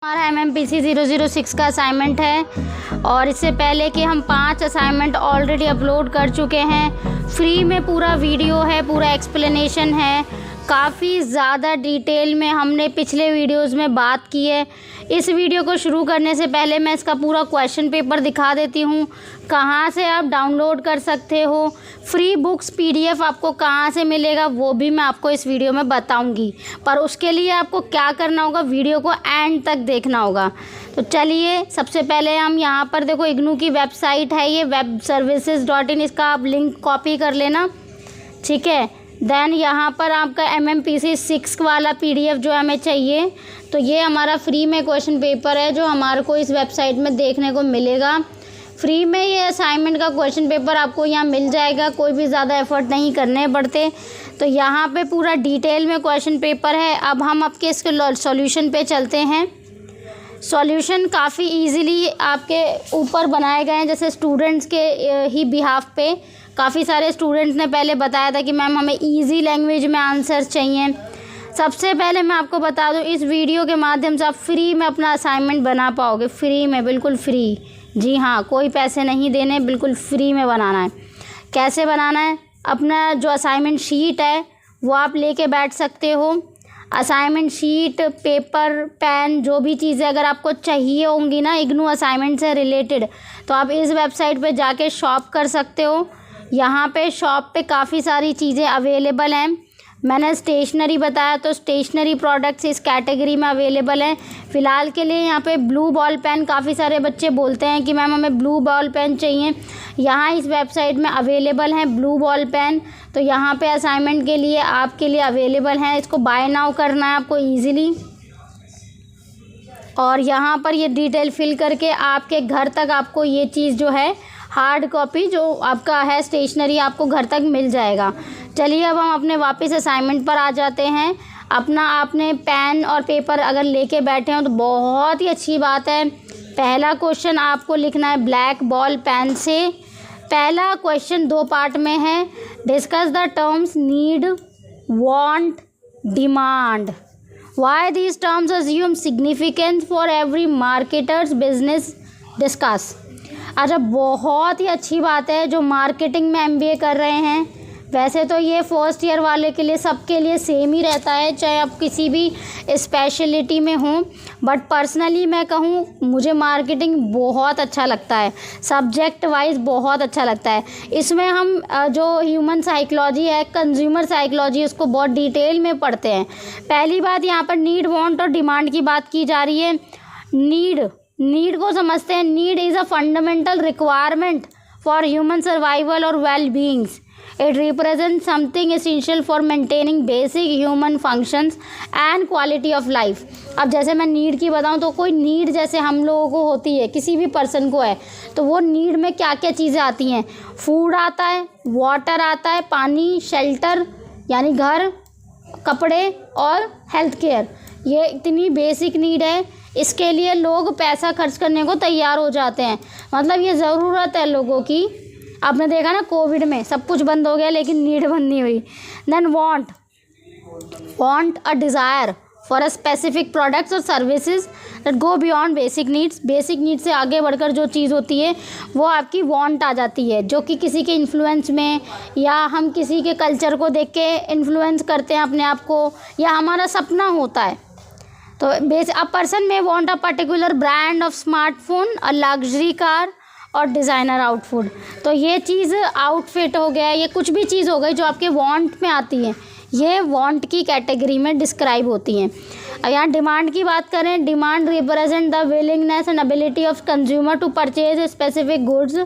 हमारा MMPC 006 का assignment है और इससे पहले कि हम 5 असाइनमेंट ऑलरेडी अपलोड कर चुके हैं। फ्री में पूरा वीडियो है, पूरा एक्सप्लेनेशन है, काफ़ी ज़्यादा डिटेल में हमने पिछले वीडियोस में बात की है। इस वीडियो को शुरू करने से पहले मैं इसका पूरा क्वेश्चन पेपर दिखा देती हूँ, कहाँ से आप डाउनलोड कर सकते हो। फ्री बुक्स PDF आपको कहाँ से मिलेगा वो भी मैं आपको इस वीडियो में बताऊंगी, पर उसके लिए आपको क्या करना होगा, वीडियो को एंड तक देखना होगा। तो चलिए सबसे पहले हम यहाँ पर देखो, इग्नू की वेबसाइट है ये webservices.in, इसका आप लिंक कॉपी कर लेना, ठीक है। देन यहाँ पर आपका MMPC 6 वाला PDF जो हमें चाहिए, तो ये हमारा फ्री में क्वेश्चन पेपर है जो हमारे को इस वेबसाइट में देखने को मिलेगा। फ्री में ये असाइनमेंट का क्वेश्चन पेपर आपको यहाँ मिल जाएगा, कोई भी ज़्यादा एफर्ट नहीं करने पड़ते। तो यहाँ पे पूरा डिटेल में क्वेश्चन पेपर है। अब हम आपके इसके सॉल्यूशन पे चलते हैं। सॉल्यूशन काफ़ी इजीली आपके ऊपर बनाए गए हैं, जैसे स्टूडेंट्स के ही बिहाफ पे काफ़ी सारे स्टूडेंट्स ने पहले बताया था कि मैम हमें इजी लैंग्वेज में आंसर चाहिए। सबसे पहले मैं आपको बता दूं, इस वीडियो के माध्यम से आप फ्री में अपना असाइनमेंट बना पाओगे, फ्री में, बिल्कुल फ्री। जी हाँ, कोई पैसे नहीं देने, बिल्कुल फ्री में बनाना है। कैसे बनाना है? अपना जो असाइनमेंट शीट है वो आप लेके बैठ सकते हो। असाइनमेंट शीट, पेपर, पेन, जो भी चीज़ें अगर आपको चाहिए होंगी ना इग्नू असाइनमेंट से रिलेटेड, तो आप इस वेबसाइट पे जाके शॉप कर सकते हो। यहाँ पे शॉप पे काफ़ी सारी चीज़ें अवेलेबल हैं। मैंने स्टेशनरी बताया, तो स्टेशनरी प्रोडक्ट्स इस कैटेगरी में अवेलेबल हैं। फ़िलहाल के लिए यहाँ पे ब्लू बॉल पेन, काफ़ी सारे बच्चे बोलते हैं कि मैम हमें ब्लू बॉल पेन चाहिए, यहाँ इस वेबसाइट में अवेलेबल हैं ब्लू बॉल पेन। तो यहाँ पे असाइनमेंट के लिए आपके लिए अवेलेबल हैं। इसको बाय नाउ करना है आपको ईज़िली, और यहाँ पर ये डिटेल फिल करके आपके घर तक आपको ये चीज़ जो है हार्ड कॉपी जो आपका है स्टेशनरी आपको घर तक मिल जाएगा। चलिए अब हम अपने वापस असाइनमेंट पर आ जाते हैं। अपना आपने पेन और पेपर अगर लेके बैठे हो तो बहुत ही अच्छी बात है। पहला क्वेश्चन आपको लिखना है ब्लैक बॉल पेन से। पहला क्वेश्चन 2 पार्ट में है। Discuss the terms need, want, demand. Why these terms assume significance for every marketers business, discuss. अच्छा, बहुत ही अच्छी बात है जो मार्केटिंग में MBA कर रहे हैं। वैसे तो ये फर्स्ट ईयर वाले के लिए सबके लिए सेम ही रहता है, चाहे आप किसी भी स्पेशलिटी में हों, बट पर्सनली मैं कहूँ मुझे मार्केटिंग बहुत अच्छा लगता है, सब्जेक्ट वाइज बहुत अच्छा लगता है। इसमें हम जो ह्यूमन साइकोलॉजी है, कंज्यूमर साइकोलॉजी, उसको बहुत डिटेल में पढ़ते हैं। पहली बात, यहाँ पर नीड, वांट और डिमांड की बात की जा रही है। नीड को समझते हैं। Need is a fundamental requirement for human survival और well beings. It represent something essential for maintaining basic human functions and quality of life. अब जैसे मैं नीड की बताऊं तो कोई नीड जैसे हम लोगों को होती है, किसी भी पर्सन को है, तो वो नीड में क्या क्या चीज़ें आती हैं? फूड आता है, वाटर आता है, पानी, शेल्टर यानी घर, कपड़े और हेल्थ केयर। ये इतनी बेसिक नीड है, इसके लिए लोग पैसा खर्च करने को तैयार हो जाते हैं। मतलब ये ज़रूरत है लोगों की। आपने देखा ना, कोविड में सब कुछ बंद हो गया लेकिन नीड बंद नहीं हुई। Then want a desire for a specific products और services that go beyond basic needs. Basic needs से आगे बढ़कर जो चीज़ होती है वो आपकी वांट आ जाती है, जो कि किसी के इन्फ्लुएंस में, या हम किसी के कल्चर को देख के इन्फ्लुएंस करते हैं अपने आप को, या हमारा सपना होता है। तो अ पर्सन में want a particular brand of smartphone, a luxury car और डिज़ाइनर आउटफिट। तो ये चीज़ आउटफिट हो गया, ये कुछ भी चीज़ हो गई जो आपके वांट में आती है, ये वांट की कैटेगरी में डिस्क्राइब होती हैं। यहाँ डिमांड की बात करें, demand represent the willingness and ability of consumer to purchase specific goods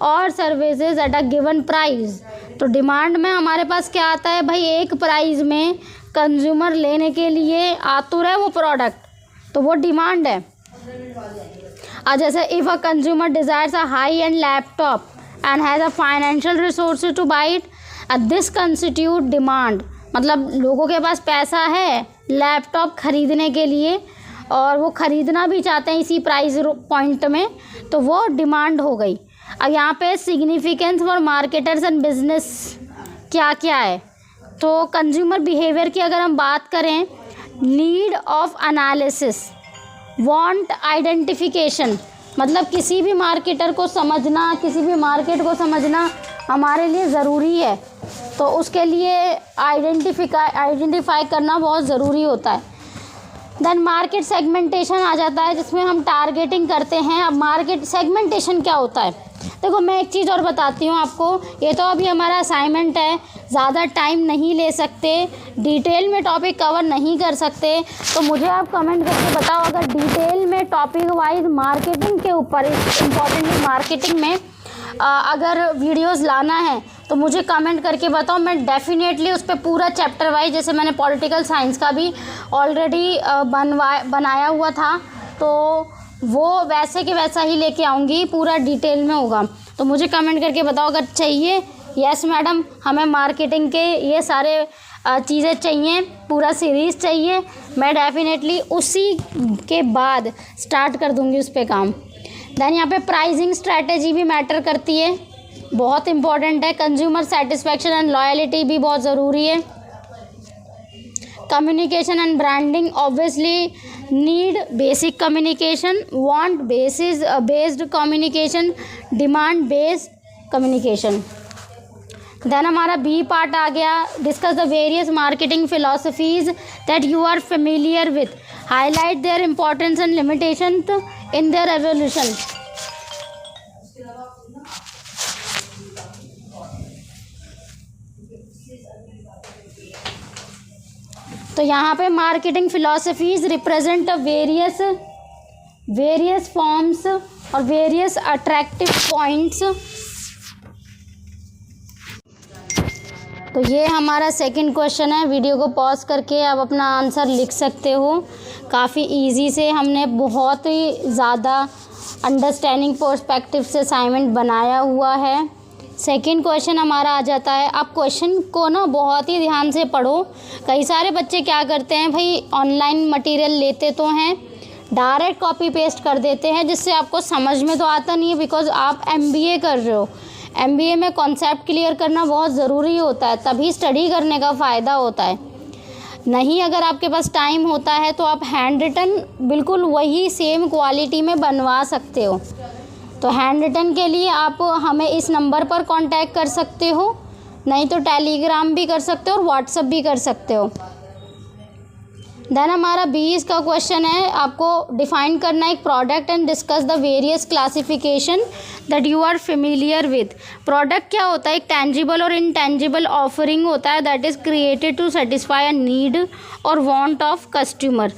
और services at a given price. तो डिमांड में हमारे पास क्या आता है भाई, एक प्राइस में कंज्यूमर लेने के लिए आतुर है वो प्रोडक्ट, तो वो डिमांड है। और जैसे if a consumer desires a high and laptop and has a financial resources two by it, this constitute demand. मतलब लोगों के पास पैसा है लैपटॉप खरीदने के लिए और वो ख़रीदना भी चाहते हैं इसी प्राइस पॉइंट में, तो वो डिमांड हो गई। अब यहाँ पे significance for marketers and business क्या क्या है? तो कंज्यूमर बिहेवियर की अगर हम बात करें, need of analysis, want identification, मतलब किसी भी मार्केटर को समझना, किसी भी मार्केट को समझना हमारे लिए ज़रूरी है, तो उसके लिए आइडेंटिफाई करना बहुत ज़रूरी होता है। देन मार्केट सेगमेंटेशन आ जाता है, जिसमें हम टारगेटिंग करते हैं। अब मार्केट सेगमेंटेशन क्या होता है, देखो मैं एक चीज़ और बताती हूँ आपको। ये तो अभी हमारा असाइनमेंट है, ज़्यादा टाइम नहीं ले सकते, डिटेल में टॉपिक कवर नहीं कर सकते, तो मुझे आप कमेंट करके बताओ अगर डिटेल में टॉपिक वाइज मार्केटिंग के ऊपर, इम्पॉर्टेंटली मार्केटिंग में अगर वीडियोस लाना है तो मुझे कमेंट करके बताओ। मैं डेफिनेटली उस पर पूरा चैप्टर वाइज, जैसे मैंने पॉलिटिकल साइंस का भी ऑलरेडी बनाया हुआ था, तो वो वैसे के वैसा ही लेके आऊँगी, पूरा डिटेल में होगा। तो मुझे कमेंट करके बताओ अगर चाहिए। यस मैडम, हमें मार्केटिंग के ये सारे चीज़ें चाहिए, पूरा सीरीज़ चाहिए, मैं डेफिनेटली उसी के बाद स्टार्ट कर दूँगी उस पर काम। देन यहाँ पे प्राइसिंग स्ट्रैटेजी भी मैटर करती है, बहुत इंपॉर्टेंट है। कंज्यूमर सेटिस्फैक्शन एंड लॉयल्टी भी बहुत ज़रूरी है। Communication and branding obviously need basic communication, want based communication, demand based communication. Then हमारा बी पार्ट आ गया, discuss the various marketing philosophies that you are familiar with, highlight their importance and limitation in their evolution. तो यहाँ पे marketing philosophies represent various forms और various attractive points. तो ये हमारा सेकंड क्वेश्चन है। वीडियो को पॉज करके आप अपना आंसर लिख सकते हो। काफ़ी इजी से हमने बहुत ही ज़्यादा अंडरस्टैंडिंग पर्सपेक्टिव से असाइनमेंट बनाया हुआ है। सेकंड क्वेश्चन हमारा आ जाता है, आप क्वेश्चन को ना बहुत ही ध्यान से पढ़ो। कई सारे बच्चे क्या करते हैं भाई, ऑनलाइन मटेरियल लेते तो हैं, डायरेक्ट कॉपी पेस्ट कर देते हैं, जिससे आपको समझ में तो आता नहीं है, बिकॉज आप MBA कर रहे हो। MBA में कॉन्सेप्ट क्लियर करना बहुत ज़रूरी होता है, तभी स्टडी करने का फ़ायदा होता है। नहीं अगर आपके पास टाइम होता है तो आप हैंड रिटन बिल्कुल वही सेम क्वालिटी में बनवा सकते हो। तो हैंड रिटन के लिए आप हमें इस नंबर पर कांटेक्ट कर सकते हो, नहीं तो टेलीग्राम भी कर सकते हो और व्हाट्सएप भी कर सकते हो। देन हमारा 20 का क्वेश्चन है, आपको डिफाइन करना एक product and discuss the various classification that you are familiar with. Product क्या होता है, एक टेंजिबल और इनटेंजिबल ऑफरिंग होता है that is created to satisfy a need और want of customer.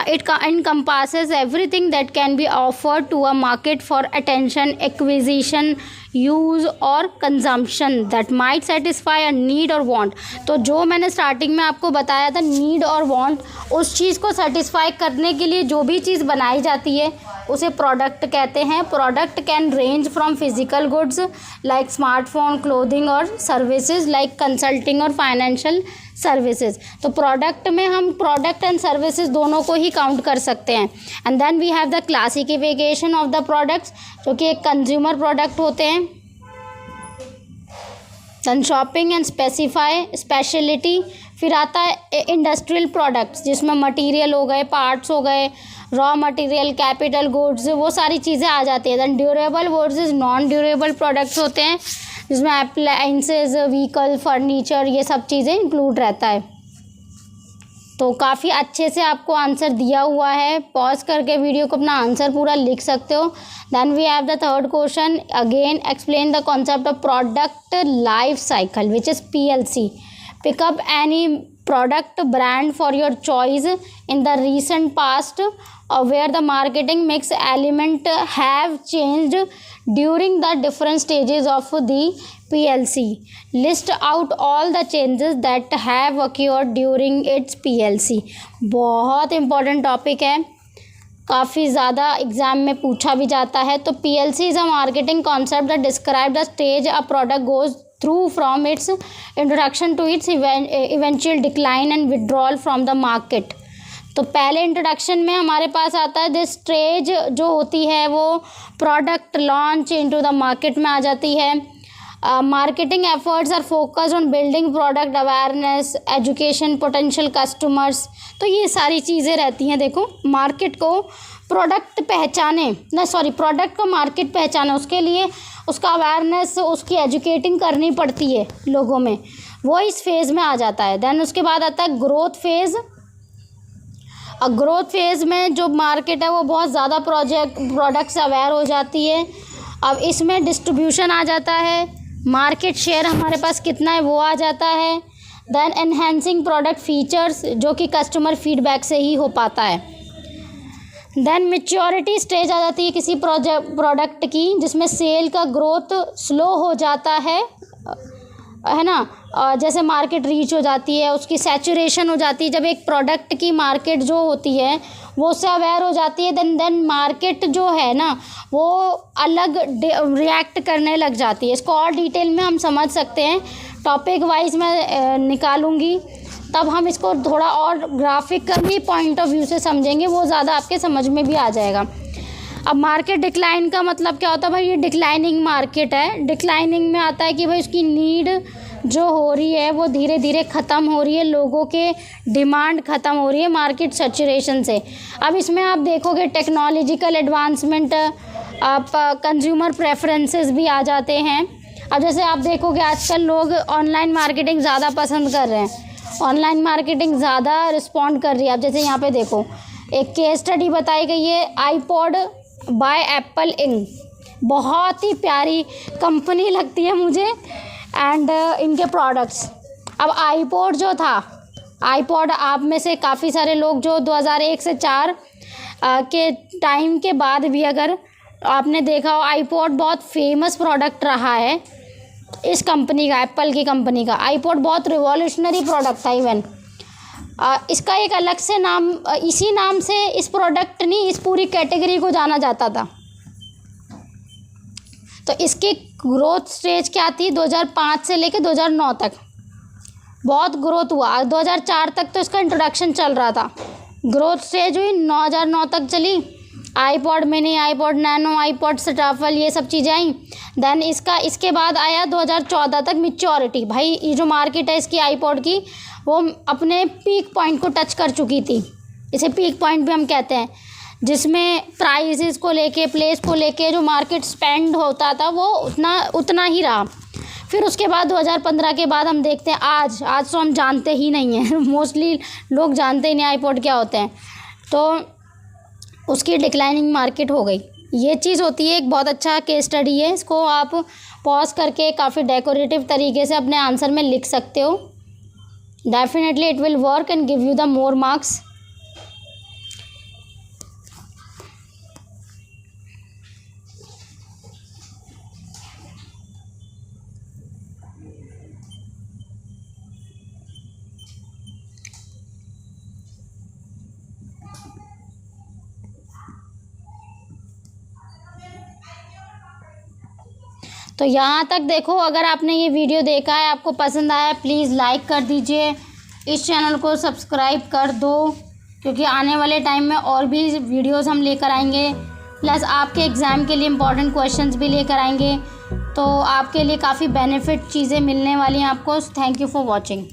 It encompasses everything that can be offered to a market for attention, acquisition, use और consumption that might satisfy a need और want. तो जो मैंने starting में आपको बताया था नीड और वांट, उस चीज़ को सेटिस्फाई करने के लिए जो भी चीज़ बनाई जाती है उसे प्रोडक्ट कहते हैं। Product can range from physical goods like smartphone, clothing और सर्विसेज लाइक कंसल्टिंग और फाइनेंशियल सर्विसेज। तो प्रोडक्ट में हम प्रोडक्ट एंड सर्विसेज दोनों को ही काउंट कर सकते हैं। And then we have the classification of the products, जो कि एक कंज्यूमर प्रोडक्ट होते हैं। देन शॉपिंग एंड स्पेशलिटी, फिर आता है इंडस्ट्रियल प्रोडक्ट्स, जिसमें मटेरियल हो गए, पार्ट्स हो गए, रॉ मटेरियल, कैपिटल गुड्स, वो सारी चीज़ें आ जाती है। Then durable versus non durable products होते हैं, जिसमें अप्लायंसेज, व्हीकल, फर्नीचर, ये सब चीज़ें इंक्लूड रहता है। तो काफ़ी अच्छे से आपको आंसर दिया हुआ है, पॉज करके वीडियो को अपना आंसर पूरा लिख सकते हो। Then we have the third question, again explain the concept of product life cycle which is PLC। Pick up any product brand for your choice in the recent past where the marketing mix element have changed during the different stages of the PLC. List out all the changes that have occurred during its PLC. बहुत important topic है, काफ़ी ज़्यादा exam में पूछा भी जाता है। तो PLC is a marketing concept that describe the stage a product goes through from its introduction to its eventual decline and withdrawal from the market। तो पहले इंट्रोडक्शन में हमारे पास आता है दिस स्टेज जो होती है वो product launch into the market में आ जाती है। Marketing efforts are focus on building product awareness, education potential customers. तो ये सारी चीज़ें रहती हैं। देखो, मार्केट को प्रोडक्ट प्रोडक्ट को मार्केट पहचाने, उसके लिए उसका अवेयरनेस, उसकी एजुकेटिंग करनी पड़ती है लोगों में, वो इस फेज़ में आ जाता है। देन उसके बाद आता है ग्रोथ फेज़। ग्रोथ फेज़ में जो मार्केट है वो बहुत ज़्यादा प्रोडक्ट से अवेयर हो जाती है। अब इसमें डिस्ट्रीब्यूशन आ जाता है, मार्केट शेयर हमारे पास कितना है वो आ जाता है। देन एनहेंसिंग प्रोडक्ट फीचर्स, जो कि कस्टमर फीडबैक से ही हो पाता है। देन मैच्योरिटी स्टेज आ जाती है किसी प्रोडक्ट की, जिसमें सेल का ग्रोथ स्लो हो जाता है ना। जैसे मार्केट रीच हो जाती है, उसकी सैचुरेशन हो जाती है। जब एक प्रोडक्ट की मार्केट जो होती है वो उससे अवेयर हो जाती है, देन मार्केट जो है ना वो अलग रिएक्ट करने लग जाती है। इसको और डिटेल में हम समझ सकते हैं, टॉपिक वाइज मैं निकालूंगी, तब हम इसको थोड़ा और ग्राफिकली पॉइंट ऑफ व्यू से समझेंगे, वो ज़्यादा आपके समझ में भी आ जाएगा। अब मार्केट डिक्लाइन का मतलब क्या होता है भाई? ये डिक्लाइनिंग मार्केट है। डिक्लाइनिंग में आता है कि भाई उसकी नीड जो हो रही है वो धीरे धीरे ख़त्म हो रही है, लोगों के डिमांड ख़त्म हो रही है मार्केट सैचुरेशन से। अब इसमें आप देखोगे टेक्नोलॉजिकल एडवांसमेंट, आप कंज्यूमर प्रेफरेंसेस भी आ जाते हैं। अब जैसे आप देखोगे आजकल लोग ऑनलाइन मार्केटिंग ज़्यादा पसंद कर रहे हैं, ऑनलाइन मार्केटिंग ज़्यादा रिस्पॉन्ड कर रही है। अब जैसे यहाँ पे देखो, एक केस स्टडी बताई गई है, आईपॉड बाय एप्पल इंक। बहुत ही प्यारी कंपनी लगती है मुझे एंड इनके प्रोडक्ट्स। अब आईपॉड जो था, आईपॉड आप में से काफ़ी सारे लोग जो 2001 से 4 के टाइम के बाद भी अगर आपने देखा हो, आईपॉड बहुत फेमस प्रोडक्ट रहा है इस कंपनी का, एप्पल की कंपनी का। आईपॉड बहुत रिवॉल्यूशनरी प्रोडक्ट था। इवन इसका एक अलग से नाम, इसी नाम से इस प्रोडक्ट नहीं, इस पूरी कैटेगरी को जाना जाता था। तो इसकी ग्रोथ स्टेज क्या थी? 2005 से लेकर 2009 तक बहुत ग्रोथ हुआ। 2004 तक तो इसका इंट्रोडक्शन चल रहा था, ग्रोथ स्टेज हुई 2009 तक चली। IPod mini, iPod nano, iPod shuffle, ये सब चीज़ें आई। देन इसके बाद आया 2014 तक मैच्योरिटी। भाई ये जो मार्केट है इसकी आईपॉड की, वो अपने पीक पॉइंट को टच कर चुकी थी। इसे पीक पॉइंट भी हम कहते हैं, जिसमें प्राइसेस को लेके, प्लेस को लेके जो मार्केट स्पेंड होता था वो उतना ही रहा। फिर उसके बाद 2015 के बाद हम देखते हैं आज तो हम जानते ही नहीं हैं मोस्टली लोग जानते ही नहीं आईपॉड क्या होते हैं। तो उसकी डिक्लाइनिंग मार्केट हो गई। ये चीज़ होती है, एक बहुत अच्छा केस स्टडी है। इसको आप पॉज करके काफ़ी डेकोरेटिव तरीके से अपने आंसर में लिख सकते हो। Definitely it will work and give you the more marks. तो यहाँ तक देखो, अगर आपने ये वीडियो देखा है, आपको पसंद आया, प्लीज़ लाइक कर दीजिए, इस चैनल को सब्सक्राइब कर दो, क्योंकि आने वाले टाइम में और भी वीडियोस हम लेकर आएंगे, प्लस आपके एग्ज़ाम के लिए इम्पॉर्टेंट क्वेश्चंस भी लेकर आएंगे। तो आपके लिए काफ़ी बेनिफिट चीज़ें मिलने वाली हैं आपको। Thank you for watching.